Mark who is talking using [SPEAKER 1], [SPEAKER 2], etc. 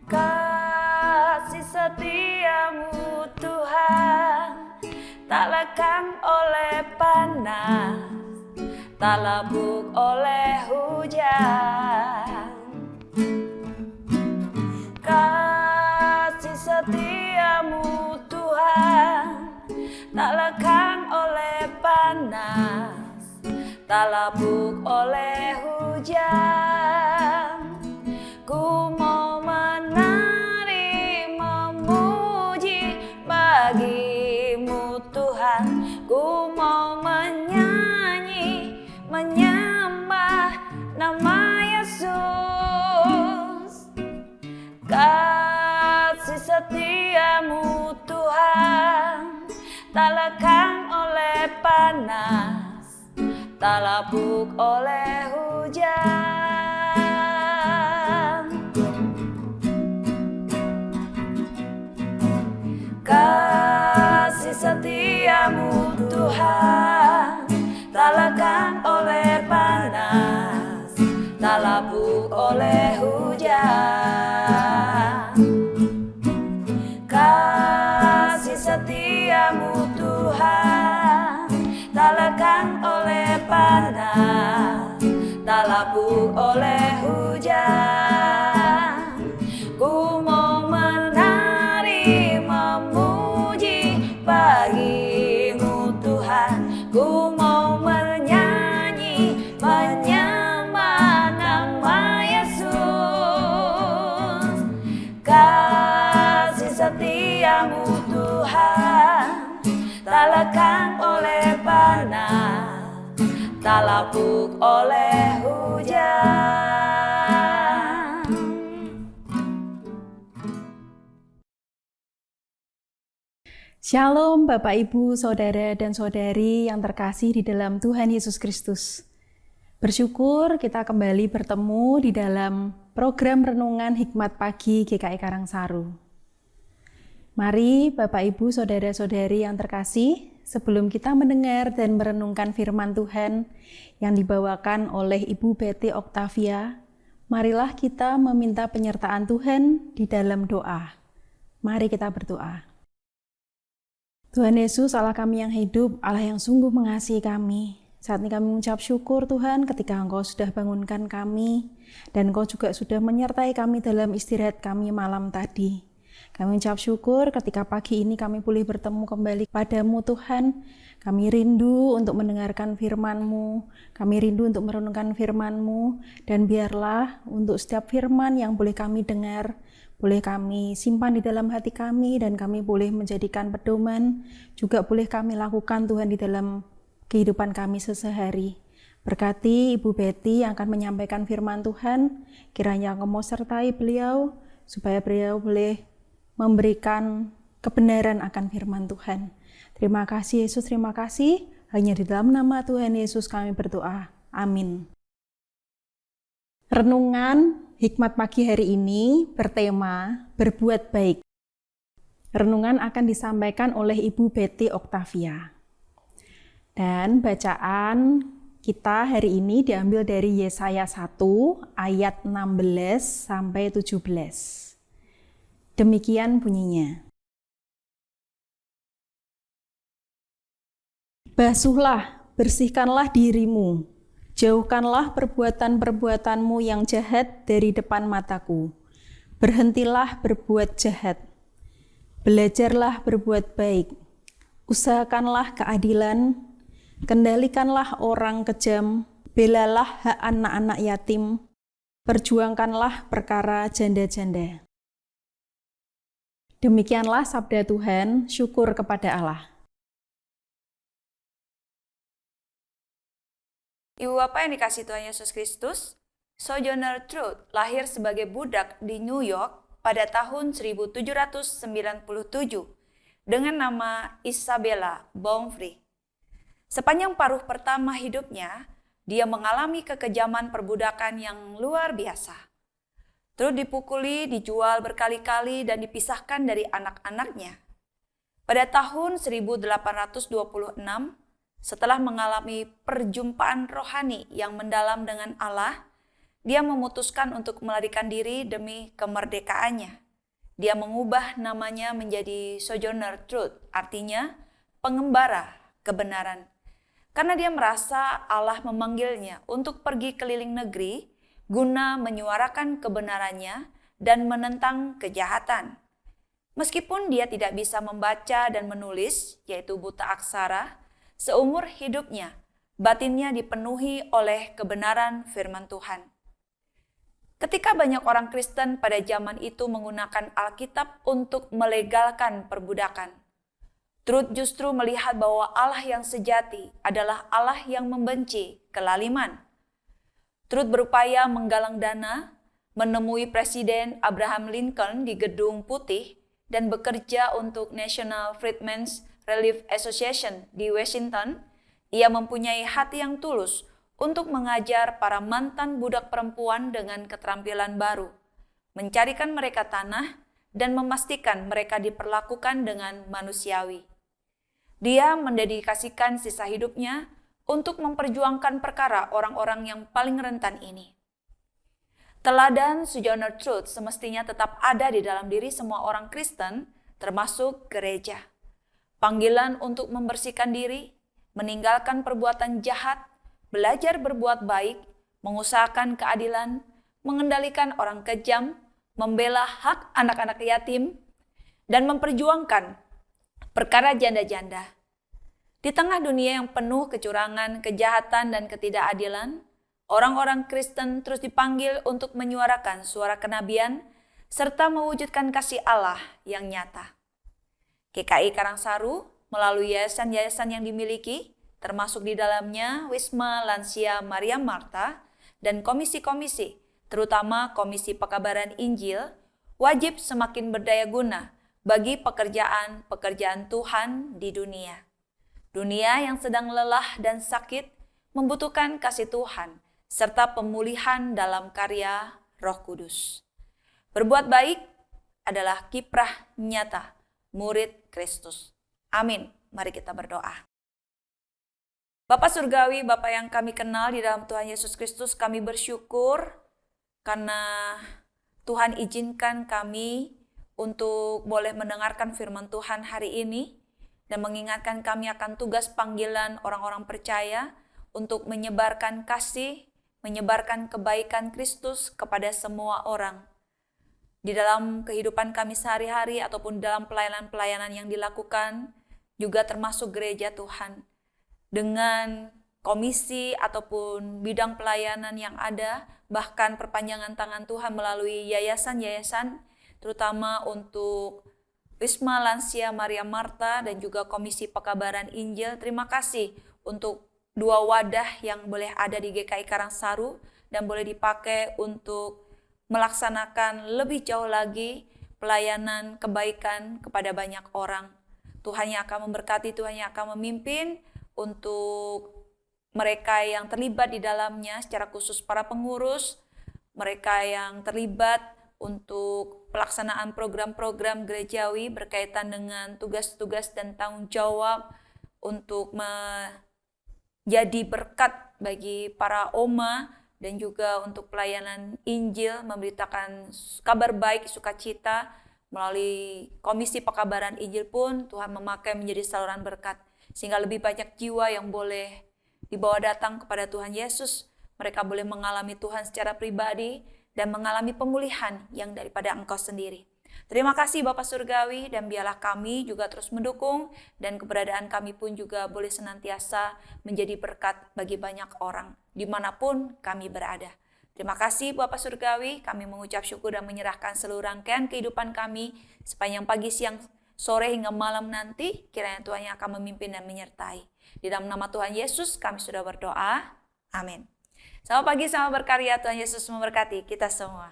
[SPEAKER 1] Kasih setiamu Tuhan tak lekang oleh panas, tak labuk oleh hujan. Kasih setiamu Tuhan tak lekang oleh panas, tak labuk oleh hujan. Ku mau menari memuji bagimu Tuhan, ku mau menyanyi menyembah nama Yesus. Kasih setiamu Tuhan tak lekang oleh panas, tak labuk oleh hujan. Kasih setiamu Tuhan tak lekang oleh panas, tak labuk oleh hujan. Kasih setiamu Tuhan tak lekang oleh panas, tak labuk oleh hujan. Ku mau menari memuji bagimu Tuhan, ku mau menyanyi menyembah nama Yesus. Kasih setiamu Tuhan tak lekang oleh panas, tak labuk oleh hujan.
[SPEAKER 2] Shalom Bapak Ibu, Saudara dan Saudari yang terkasih di dalam Tuhan Yesus Kristus. Bersyukur kita kembali bertemu di dalam program Renungan Hikmat Pagi GKI Karangsaru. Mari Bapak Ibu, Saudara-saudari yang terkasih, sebelum kita mendengar dan merenungkan firman Tuhan yang dibawakan oleh Ibu Betty Octavia, marilah kita meminta penyertaan Tuhan di dalam doa. Mari kita berdoa. Tuhan Yesus, Allah kami yang hidup, Allah yang sungguh mengasihi kami. Saat ini kami mengucap syukur Tuhan ketika Engkau sudah bangunkan kami dan Engkau juga sudah menyertai kami dalam istirahat kami malam tadi. Kami mengucap syukur ketika pagi ini kami boleh bertemu kembali padamu Tuhan. Kami rindu untuk mendengarkan firman-Mu, kami rindu untuk merenungkan firman-Mu, dan biarlah untuk setiap firman yang boleh kami dengar, boleh kami simpan di dalam hati kami dan kami boleh menjadikan pedoman, juga boleh kami lakukan Tuhan di dalam kehidupan kami sehari-hari. Berkati Ibu Betty yang akan menyampaikan firman Tuhan, kiranya Engkau mau sertai beliau, supaya beliau boleh memberikan kebenaran akan firman Tuhan. Terima kasih Yesus, terima kasih. Hanya di dalam nama Tuhan Yesus kami berdoa. Amin. Renungan Hikmat Pagi hari ini bertema berbuat baik. Renungan akan disampaikan oleh Ibu Betty Octavia. Dan bacaan kita hari ini diambil dari Yesaya 1 ayat 16 sampai 17. Demikian bunyinya. Basuhlah, bersihkanlah dirimu. Jauhkanlah perbuatan-perbuatanmu yang jahat dari depan mataku. Berhentilah berbuat jahat. Belajarlah berbuat baik. Usahakanlah keadilan. Kendalikanlah orang kejam. Belalah hak anak-anak yatim. Perjuangkanlah perkara janda-janda. Demikianlah sabda Tuhan, syukur kepada Allah.
[SPEAKER 1] Ibu Bapak yang dikasihi Tuhan Yesus Kristus, Sojourner Truth lahir sebagai budak di New York pada tahun 1797 dengan nama Isabella Baumfree. Sepanjang paruh pertama hidupnya, dia mengalami kekejaman perbudakan yang luar biasa. Terus dipukuli, dijual berkali-kali dan dipisahkan dari anak-anaknya. Pada tahun 1826, setelah mengalami perjumpaan rohani yang mendalam dengan Allah, dia memutuskan untuk melarikan diri demi kemerdekaannya. Dia mengubah namanya menjadi Sojourner Truth, artinya pengembara kebenaran. Karena dia merasa Allah memanggilnya untuk pergi keliling negeri guna menyuarakan kebenarannya dan menentang kejahatan. Meskipun dia tidak bisa membaca dan menulis, yaitu buta aksara, seumur hidupnya, batinnya dipenuhi oleh kebenaran firman Tuhan. Ketika banyak orang Kristen pada zaman itu menggunakan Alkitab untuk melegalkan perbudakan, Truth justru melihat bahwa Allah yang sejati adalah Allah yang membenci kelaliman. Truth berupaya menggalang dana, menemui Presiden Abraham Lincoln di Gedung Putih, dan bekerja untuk National Freedmen's Relief Association di Washington. Ia mempunyai hati yang tulus untuk mengajar para mantan budak perempuan dengan keterampilan baru, mencarikan mereka tanah, dan memastikan mereka diperlakukan dengan manusiawi. Dia mendedikasikan sisa hidupnya untuk memperjuangkan perkara orang-orang yang paling rentan ini. Teladan Sojourner Truth semestinya tetap ada di dalam diri semua orang Kristen, termasuk gereja. Panggilan untuk membersihkan diri, meninggalkan perbuatan jahat, belajar berbuat baik, mengusahakan keadilan, mengendalikan orang kejam, membela hak anak-anak yatim, dan memperjuangkan perkara janda-janda. Di tengah dunia yang penuh kecurangan, kejahatan, dan ketidakadilan, orang-orang Kristen terus dipanggil untuk menyuarakan suara kenabian serta mewujudkan kasih Allah yang nyata. GKI Karangsaru melalui yayasan-yayasan yang dimiliki, termasuk di dalamnya Wisma Lansia Maria Marta dan komisi-komisi, terutama Komisi Pekabaran Injil, wajib semakin berdaya guna bagi pekerjaan-pekerjaan Tuhan di dunia. Dunia yang sedang lelah dan sakit membutuhkan kasih Tuhan serta pemulihan dalam karya Roh Kudus. Berbuat baik adalah kiprah nyata murid Kristus. Amin. Mari kita berdoa. Bapa Surgawi, Bapa yang kami kenal di dalam Tuhan Yesus Kristus, kami bersyukur karena Tuhan izinkan kami untuk boleh mendengarkan firman Tuhan hari ini dan mengingatkan kami akan tugas panggilan orang-orang percaya untuk menyebarkan kasih, menyebarkan kebaikan Kristus kepada semua orang. Di dalam kehidupan kami sehari-hari ataupun dalam pelayanan-pelayanan yang dilakukan, juga termasuk gereja Tuhan. Dengan komisi ataupun bidang pelayanan yang ada, bahkan perpanjangan tangan Tuhan melalui yayasan-yayasan, terutama untuk Wisma Lansia Maria Marta dan juga Komisi Pekabaran Injil. Terima kasih untuk dua wadah yang boleh ada di GKI Karangsaru dan boleh dipakai untuk melaksanakan lebih jauh lagi pelayanan kebaikan kepada banyak orang. Tuhan yang akan memberkati, Tuhan yang akan memimpin untuk mereka yang terlibat di dalamnya, secara khusus para pengurus, mereka yang terlibat untuk pelaksanaan program-program gerejawi berkaitan dengan tugas-tugas dan tanggung jawab untuk menjadi berkat bagi para oma dan juga untuk pelayanan Injil, memberitakan kabar baik, sukacita melalui Komisi Pekabaran Injil pun Tuhan memakai menjadi saluran berkat. Sehingga lebih banyak jiwa yang boleh dibawa datang kepada Tuhan Yesus. Mereka boleh mengalami Tuhan secara pribadi dan mengalami pemulihan yang daripada Engkau sendiri. Terima kasih Bapa Surgawi, dan biarlah kami juga terus mendukung dan keberadaan kami pun juga boleh senantiasa menjadi berkat bagi banyak orang dimanapun kami berada. Terima kasih Bapa Surgawi, kami mengucap syukur dan menyerahkan seluruh rangkaian kehidupan kami sepanjang pagi, siang, sore hingga malam nanti, kiranya Tuhan yang akan memimpin dan menyertai. Di dalam nama Tuhan Yesus kami sudah berdoa. Amin. Selamat pagi, selamat berkarya. Tuhan Yesus memberkati kita semua.